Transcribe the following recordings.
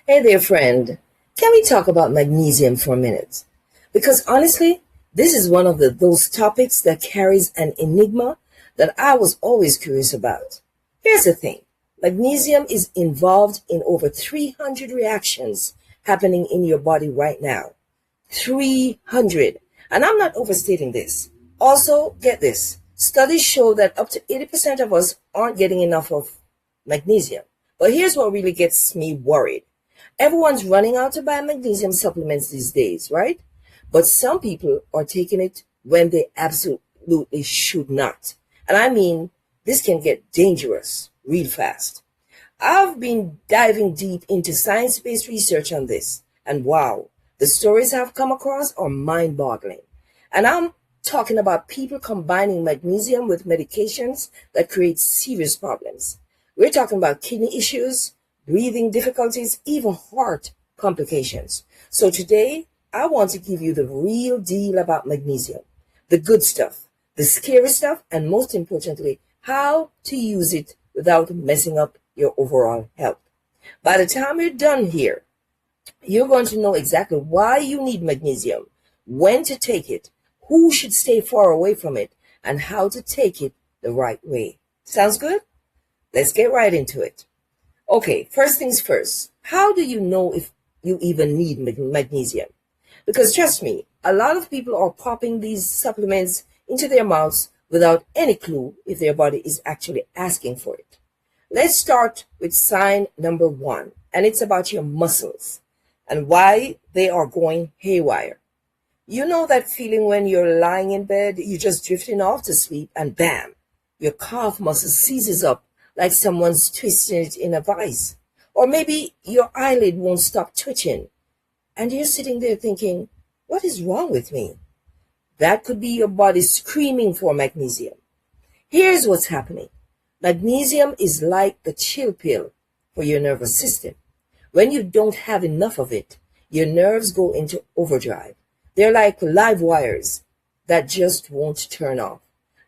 Hey there, friend. Can we talk about magnesium for a minute? Because honestly, this is one of those topics that carries an enigma that I was always curious about. Here's the thing. Magnesium is involved in over 300 reactions happening in your body right now. 300. And I'm not overstating this. Also, get this. Studies show that up to 80% of us aren't getting enough of magnesium. But here's what really gets me worried. Everyone's running out to buy magnesium supplements these days, right? But some people are taking it when they absolutely should not. And I mean, this can get dangerous real fast. I've been diving deep into science-based research on this, and wow, the stories I've come across are mind-boggling. And I'm talking about people combining magnesium with medications that create serious problems. We're talking about kidney issues, breathing difficulties, even heart complications. So today, I want to give you the real deal about magnesium, the good stuff, the scary stuff, and most importantly, how to use it without messing up your overall health. By the time you're done here, you're going to know exactly why you need magnesium, when to take it, who should stay far away from it, and how to take it the right way. Sounds good? Let's get right into it. Okay, first things first. How do you know if you even need magnesium? Because trust me, a lot of people are popping these supplements into their mouths without any clue if their body is actually asking for it. Let's start with sign number 1, and it's about your muscles and why they are going haywire. You know that feeling when you're lying in bed, you're just drifting off to sleep, and bam, your calf muscle seizes up like someone's twisting it in a vice. Or maybe your eyelid won't stop twitching, and you're sitting there thinking, what is wrong with me? That could be your body screaming for magnesium. Here's what's happening. Magnesium is like the chill pill for your nervous system. When you don't have enough of it, your nerves go into overdrive. They're like live wires that just won't turn off.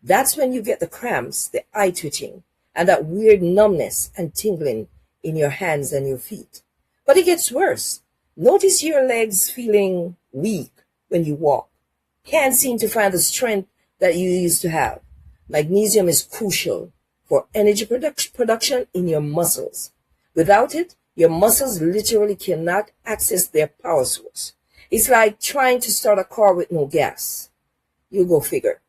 That's when you get the cramps, the eye twitching, and that weird numbness and tingling in your hands and your feet. But it gets worse. Notice your legs feeling weak when you walk. Can't seem to find the strength that you used to have. Magnesium is crucial for energy production in your muscles. Without it, your muscles literally cannot access their power source. It's like trying to start a car with no gas. You go figure.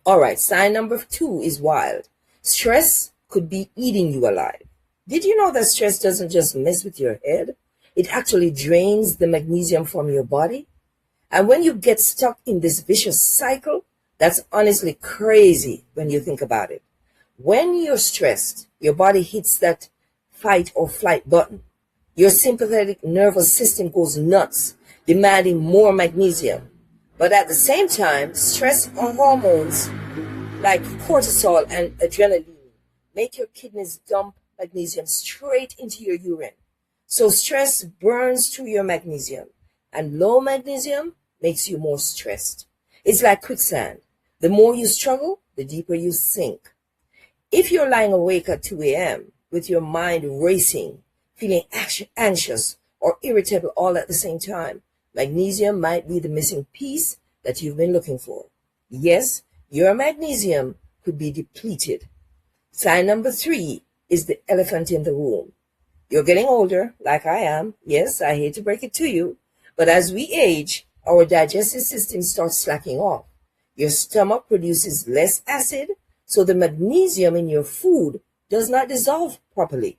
All right, sign number 2 is wild. Stress could be eating you alive. Did you know that stress doesn't just mess with your head? It actually drains the magnesium from your body. And when you get stuck in this vicious cycle, that's honestly crazy when you think about it. When you're stressed, your body hits that fight or flight button. Your sympathetic nervous system goes nuts, demanding more magnesium. But at the same time, stress hormones like cortisol and adrenaline make your kidneys dump magnesium straight into your urine. So stress burns through your magnesium, and low magnesium makes you more stressed. It's like quicksand. The more you struggle, the deeper you sink. If you're lying awake at 2 a.m. with your mind racing, feeling anxious or irritable all at the same time, magnesium might be the missing piece that you've been looking for. Yes, your magnesium could be depleted. Sign number 3 is the elephant in the room. You're getting older, like I am. Yes, I hate to break it to you. But as we age, our digestive system starts slacking off. Your stomach produces less acid, so the magnesium in your food does not dissolve properly.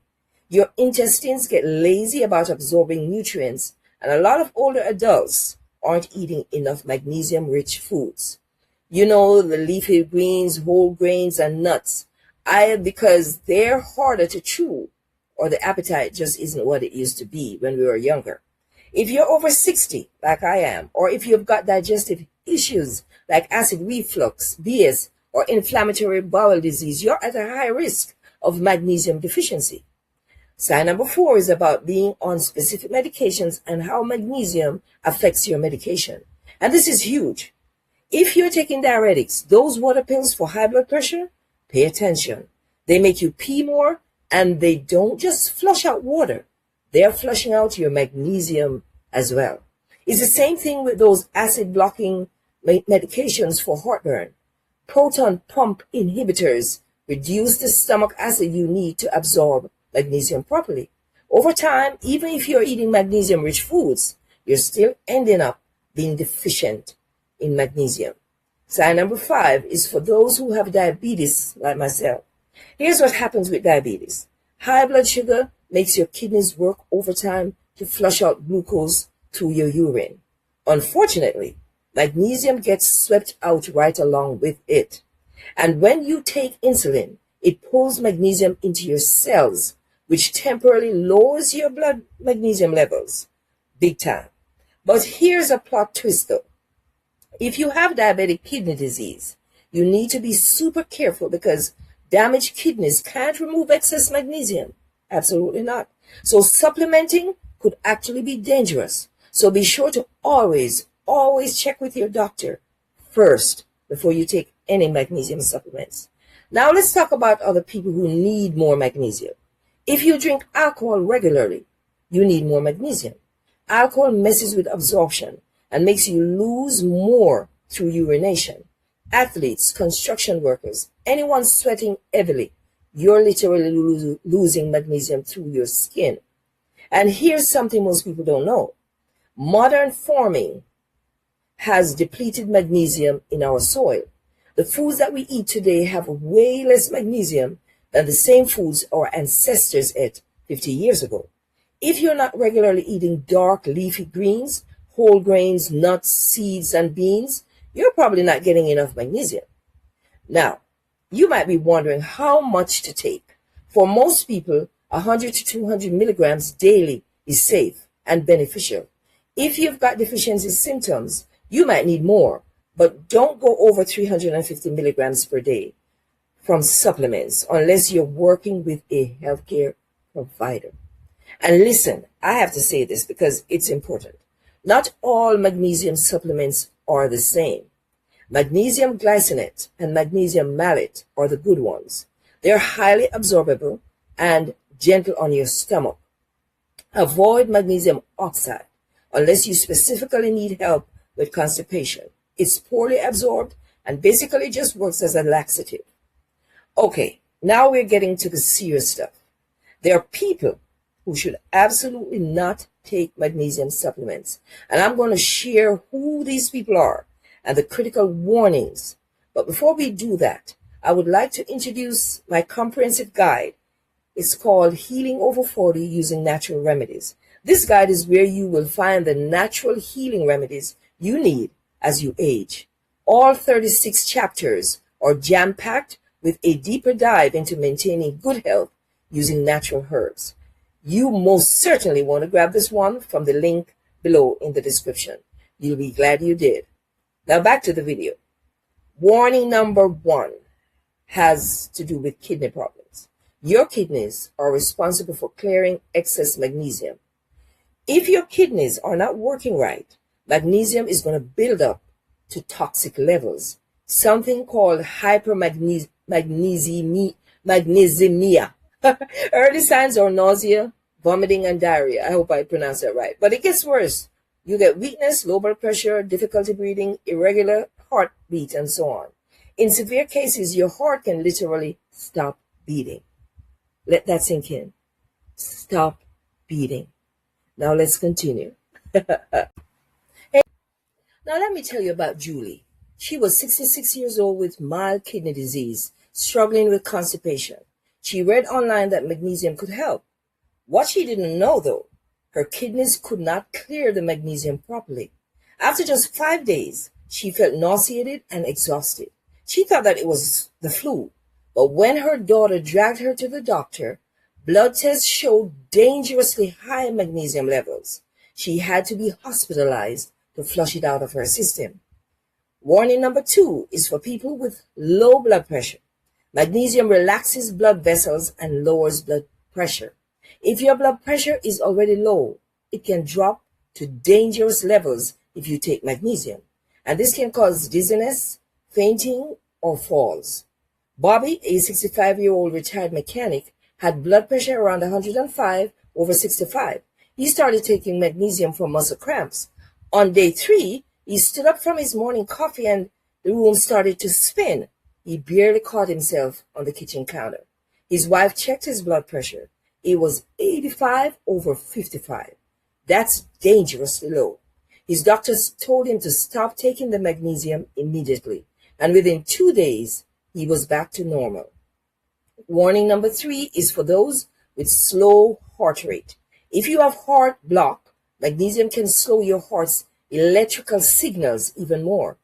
Your intestines get lazy about absorbing nutrients, and a lot of older adults aren't eating enough magnesium-rich foods. You know, the leafy greens, whole grains, and nuts, because they're harder to chew, or the appetite just isn't what it used to be when we were younger. If you're over 60, like I am, or if you've got digestive issues like acid reflux, BS, or inflammatory bowel disease, you're at a high risk of magnesium deficiency. Sign number 4 is about being on specific medications and how magnesium affects your medication. And this is huge. If you're taking diuretics, those water pills for high blood pressure, pay attention. They make you pee more, and they don't just flush out water. they are flushing out your magnesium as well. It's the same thing with those acid blocking medications for heartburn. Proton pump inhibitors reduce the stomach acid you need to absorb magnesium properly. Over time, even if you're eating magnesium-rich foods, you're still ending up being deficient in magnesium. Sign number 5 is for those who have diabetes like myself. Here's what happens with diabetes. High blood sugar makes your kidneys work overtime to flush out glucose through your urine. Unfortunately, magnesium gets swept out right along with it. And when you take insulin, it pulls magnesium into your cells, which temporarily lowers your blood magnesium levels. Big time. But here's a plot twist though. If you have diabetic kidney disease, you need to be super careful because damaged kidneys can't remove excess magnesium. Absolutely not. So supplementing could actually be dangerous. So be sure to always check with your doctor first before you take any magnesium supplements. Now let's talk about other people who need more magnesium. If you drink alcohol regularly, you need more magnesium. Alcohol messes with absorption and makes you lose more through urination. Athletes, construction workers, anyone sweating heavily, you're literally losing magnesium through your skin. And here's something most people don't know. Modern farming has depleted magnesium in our soil. The foods that we eat today have way less magnesium than the same foods our ancestors ate 50 years ago. If you're not regularly eating dark leafy greens, whole grains, nuts, seeds, and beans, you're probably not getting enough magnesium. Now, you might be wondering how much to take. For most people, 100 to 200 milligrams daily is safe and beneficial. If you've got deficiency symptoms, you might need more, but don't go over 350 milligrams per day from supplements unless you're working with a healthcare provider. And listen, I have to say this because it's important. Not all magnesium supplements are the same. Magnesium glycinate and magnesium malate are the good ones. They're highly absorbable and gentle on your stomach. Avoid magnesium oxide unless you specifically need help with constipation. It's poorly absorbed and basically just works as a laxative. Okay, now we're getting to the serious stuff. There are people who should absolutely not take magnesium supplements. And I'm going to share who these people are and the critical warnings. But before we do that, I would like to introduce my comprehensive guide. It's called Healing Over 40 Using Natural Remedies. This guide is where you will find the natural healing remedies you need as you age. All 36 chapters are jam-packed with a deeper dive into maintaining good health using natural herbs. You most certainly want to grab this one from the link below in the description. You'll be glad you did. Now back to the video. Warning number 1 has to do with kidney problems. Your kidneys are responsible for clearing excess magnesium. If your kidneys are not working right, magnesium is going to build up to toxic levels, something called hypermagnesemia. Early signs are nausea, vomiting, and diarrhea. I hope I pronounced that right. But it gets worse. You get weakness, low blood pressure, difficulty breathing, irregular heartbeat, and so on. In severe cases, your heart can literally stop beating. Let that sink in. Stop beating. Now let's continue. Hey, now let me tell you about Julie. She was 66 years old with mild kidney disease, struggling with constipation. She read online that magnesium could help. What she didn't know, though, her kidneys could not clear the magnesium properly. After just 5 days, she felt nauseated and exhausted. She thought that it was the flu, but when her daughter dragged her to the doctor, blood tests showed dangerously high magnesium levels. She had to be hospitalized to flush it out of her system. Warning number 2 is for people with low blood pressure. Magnesium relaxes blood vessels and lowers blood pressure. If your blood pressure is already low, it can drop to dangerous levels if you take magnesium. And this can cause dizziness, fainting, or falls. Bobby, a 65-year-old retired mechanic, had blood pressure around 105 over 65. He started taking magnesium for muscle cramps. On day 3, he stood up from his morning coffee and the room started to spin. He barely caught himself on the kitchen counter. His wife checked his blood pressure. It was 85 over 55. That's dangerously low. His doctors told him to stop taking the magnesium immediately, and within 2 days, he was back to normal. Warning number 3 is for those with slow heart rate. If you have heart block, magnesium can slow your heart's electrical signals even more,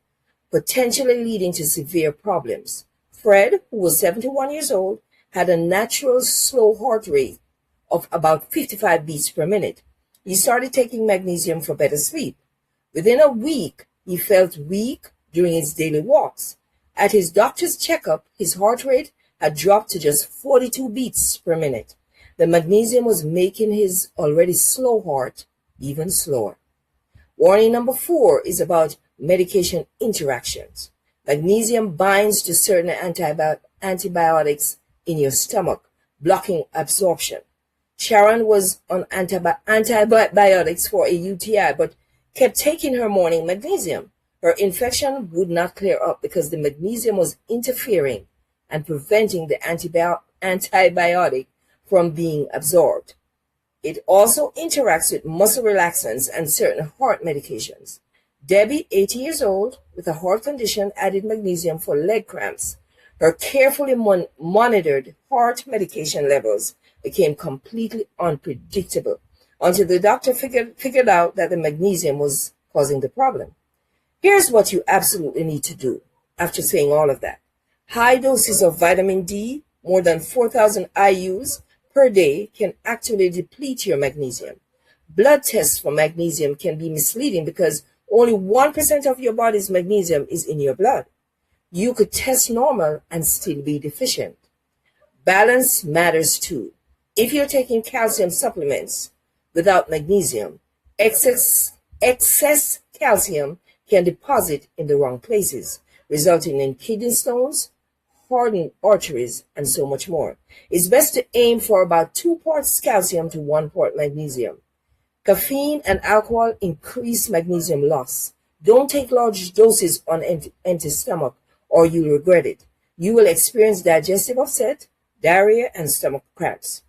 potentially leading to severe problems. Fred, who was 71 years old, had a natural slow heart rate of about 55 beats per minute. He started taking magnesium for better sleep. Within a week, he felt weak during his daily walks. At his doctor's checkup, his heart rate had dropped to just 42 beats per minute. The magnesium was making his already slow heart even slower. Warning number 4 is about medication interactions. Magnesium binds to certain antibiotics in your stomach, blocking absorption. Sharon was on antibiotics for a UTI, but kept taking her morning magnesium. Her infection would not clear up because the magnesium was interfering and preventing the antibiotic from being absorbed. It also interacts with muscle relaxants and certain heart medications. Debbie, 80 years old, with a heart condition, added magnesium for leg cramps. Her carefully monitored heart medication levels became completely unpredictable until the doctor figured out that the magnesium was causing the problem. Here's what you absolutely need to do after saying all of that. High doses of vitamin D, more than 4,000 IUs per day, can actually deplete your magnesium. Blood tests for magnesium can be misleading because only 1% of your body's magnesium is in your blood. You could test normal and still be deficient. Balance matters too. If you're taking calcium supplements without magnesium, excess calcium can deposit in the wrong places, resulting in kidney stones, hardened arteries, and so much more. It's best to aim for about 2 parts calcium to 1 part magnesium. Caffeine and alcohol increase magnesium loss. Don't take large doses on empty stomach or you'll regret it. You will experience digestive upset, diarrhea, and stomach cramps.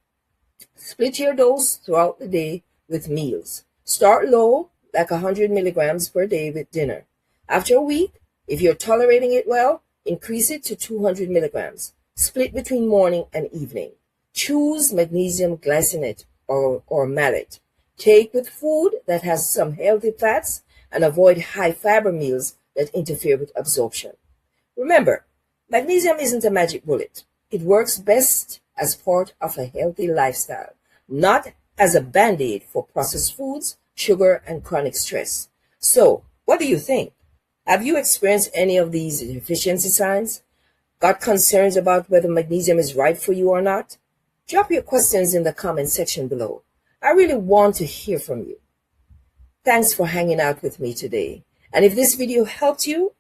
Split your dose throughout the day with meals. Start low, like 100 milligrams per day with dinner. After a week, if you're tolerating it well, increase it to 200 milligrams. Split between morning and evening. Choose magnesium glycinate or malate. Take with food that has some healthy fats and avoid high fiber meals that interfere with absorption. Remember, magnesium isn't a magic bullet. It works best as part of a healthy lifestyle, not as a band-aid for processed foods, sugar, and chronic stress. So, what do you think? Have you experienced any of these deficiency signs? Got concerns about whether magnesium is right for you or not? Drop your questions in the comment section below. I really want to hear from you. Thanks for hanging out with me today. And if this video helped you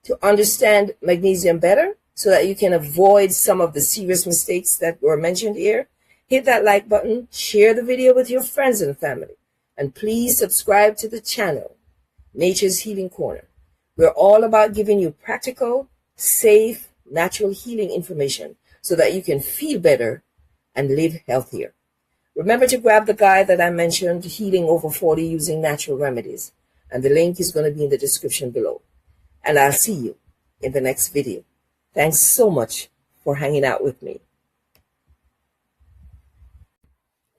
to understand magnesium better so that you can avoid some of the serious mistakes that were mentioned here, hit that like button, share the video with your friends and family, and please subscribe to the channel, Nature's Healing Corner. We're all about giving you practical, safe, natural healing information so that you can feel better and live healthier. Remember to grab the guide that I mentioned, Healing Over 40 Using Natural Remedies, and the link is going to be in the description below. And I'll see you in the next video. Thanks so much for hanging out with me.